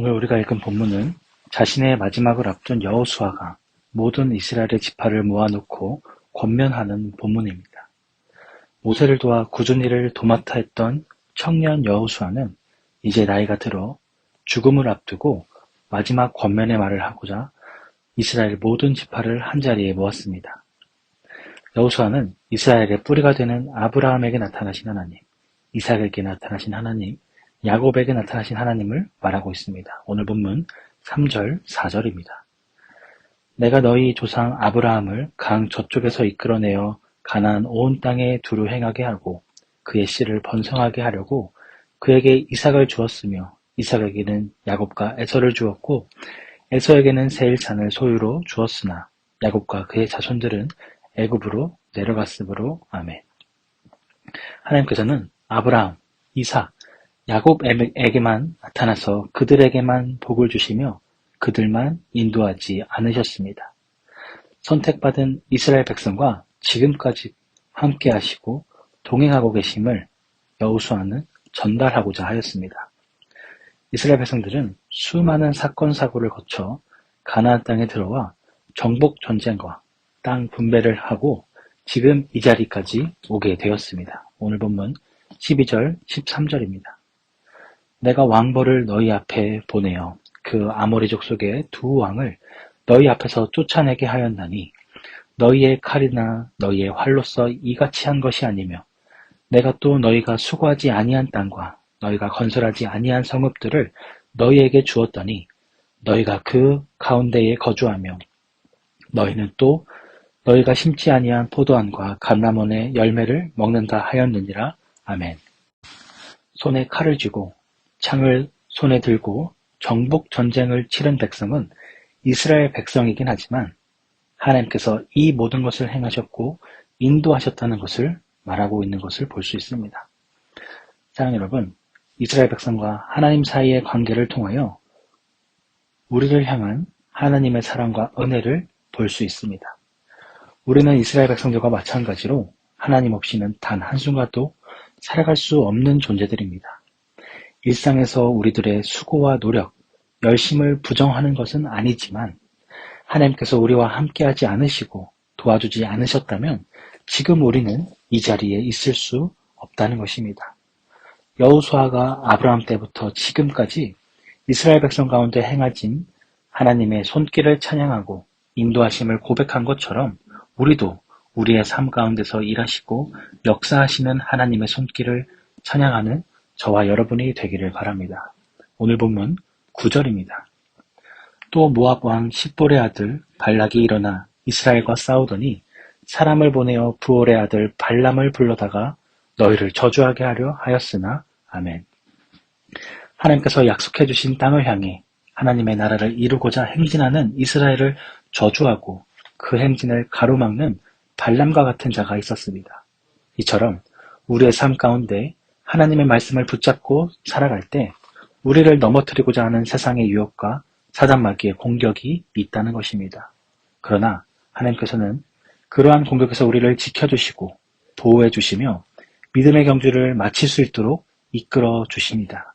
오늘 우리가 읽은 본문은 자신의 마지막을 앞둔 여호수아가 모든 이스라엘의 지파를 모아놓고 권면하는 본문입니다. 모세를 도와 굳은 일을 도맡아 했던 청년 여호수아는 이제 나이가 들어 죽음을 앞두고 마지막 권면의 말을 하고자 이스라엘 모든 지파를 한자리에 모았습니다. 여호수아는 이스라엘의 뿌리가 되는 아브라함에게 나타나신 하나님, 이삭에게 나타나신 하나님, 야곱에게 나타나신 하나님을 말하고 있습니다. 오늘 본문 3절, 4절입니다. 내가 너희 조상 아브라함을 강 저쪽에서 이끌어내어 가나안 온 땅에 두루 행하게 하고 그의 씨를 번성하게 하려고 그에게 이삭을 주었으며 이삭에게는 야곱과 에서를 주었고 에서에게는 세일산을 소유로 주었으나 야곱과 그의 자손들은 애굽으로 내려갔으므로. 아멘. 하나님께서는 아브라함, 이삭, 야곱에게만 나타나서 그들에게만 복을 주시며 그들만 인도하지 않으셨습니다. 선택받은 이스라엘 백성과 지금까지 함께 하시고 동행하고 계심을 여호수아는 전달하고자 하였습니다. 이스라엘 백성들은 수많은 사건 사고를 거쳐 가나안 땅에 들어와 정복 전쟁과 땅 분배를 하고 지금 이 자리까지 오게 되었습니다. 오늘 본문 12절, 13절입니다. 내가 왕벌을 너희 앞에 보내어 그 아모리족 속의 두 왕을 너희 앞에서 쫓아내게 하였나니 너희의 칼이나 너희의 활로서 이같이 한 것이 아니며 내가 또 너희가 수고하지 아니한 땅과 너희가 건설하지 아니한 성읍들을 너희에게 주었더니 너희가 그 가운데에 거주하며 너희는 또 너희가 심지 아니한 포도원과 감람원의 열매를 먹는다 하였느니라. 아멘. 손에 칼을 쥐고 창을 손에 들고 정복 전쟁을 치른 백성은 이스라엘 백성이긴 하지만 하나님께서 이 모든 것을 행하셨고 인도하셨다는 것을 말하고 있는 것을 볼 수 있습니다. 사랑하는 여러분, 이스라엘 백성과 하나님 사이의 관계를 통하여 우리를 향한 하나님의 사랑과 은혜를 볼 수 있습니다. 우리는 이스라엘 백성들과 마찬가지로 하나님 없이는 단 한순간도 살아갈 수 없는 존재들입니다. 일상에서 우리들의 수고와 노력, 열심을 부정하는 것은 아니지만 하나님께서 우리와 함께하지 않으시고 도와주지 않으셨다면 지금 우리는 이 자리에 있을 수 없다는 것입니다. 여호수아가 아브라함 때부터 지금까지 이스라엘 백성 가운데 행하신 하나님의 손길을 찬양하고 인도하심을 고백한 것처럼 우리도 우리의 삶 가운데서 일하시고 역사하시는 하나님의 손길을 찬양하는 저와 여러분이 되기를 바랍니다. 오늘 본문 9절입니다. 또 모압 왕 십볼의 아들 발락이 일어나 이스라엘과 싸우더니 사람을 보내어 부올의 아들 발람을 불러다가 너희를 저주하게 하려 하였으나. 아멘. 하나님께서 약속해 주신 땅을 향해 하나님의 나라를 이루고자 행진하는 이스라엘을 저주하고 그 행진을 가로막는 발람과 같은 자가 있었습니다. 이처럼 우리의 삶 가운데 하나님의 말씀을 붙잡고 살아갈 때 우리를 넘어뜨리고자 하는 세상의 유혹과 사단 마귀의 공격이 있다는 것입니다. 그러나 하나님께서는 그러한 공격에서 우리를 지켜주시고 보호해 주시며 믿음의 경주를 마칠 수 있도록 이끌어 주십니다.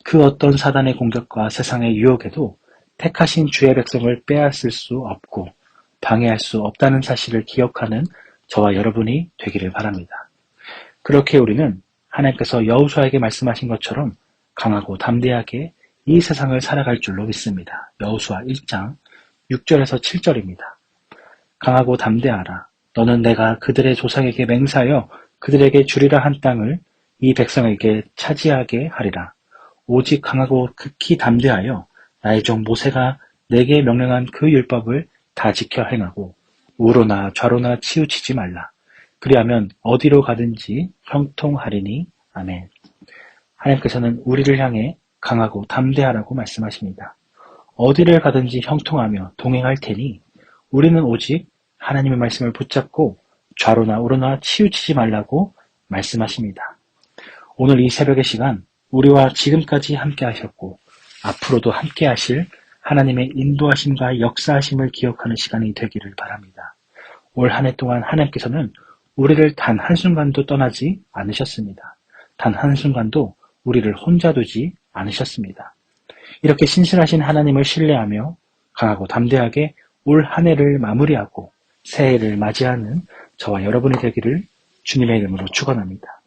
그 어떤 사단의 공격과 세상의 유혹에도 택하신 주의 백성을 빼앗을 수 없고 방해할 수 없다는 사실을 기억하는 저와 여러분이 되기를 바랍니다. 그렇게 우리는 하나님께서 여호수아에게 말씀하신 것처럼 강하고 담대하게 이 세상을 살아갈 줄로 믿습니다. 여호수아 1장 6절에서 7절입니다. 강하고 담대하라. 너는 내가 그들의 조상에게 맹세하여 그들에게 주리라 한 땅을 이 백성에게 차지하게 하리라. 오직 강하고 극히 담대하여 나의 종 모세가 내게 명령한 그 율법을 다 지켜 행하고 우로나 좌로나 치우치지 말라. 그리하면 어디로 가든지 형통하리니. 아멘. 하나님께서는 우리를 향해 강하고 담대하라고 말씀하십니다. 어디를 가든지 형통하며 동행할 테니 우리는 오직 하나님의 말씀을 붙잡고 좌로나 우로나 치우치지 말라고 말씀하십니다. 오늘 이 새벽의 시간 우리와 지금까지 함께 하셨고 앞으로도 함께 하실 하나님의 인도하심과 역사하심을 기억하는 시간이 되기를 바랍니다. 올 한 해 동안 하나님께서는 우리를 단 한순간도 떠나지 않으셨습니다. 단 한순간도 우리를 혼자 두지 않으셨습니다. 이렇게 신실하신 하나님을 신뢰하며 강하고 담대하게 올 한 해를 마무리하고 새해를 맞이하는 저와 여러분이 되기를 주님의 이름으로 축원합니다.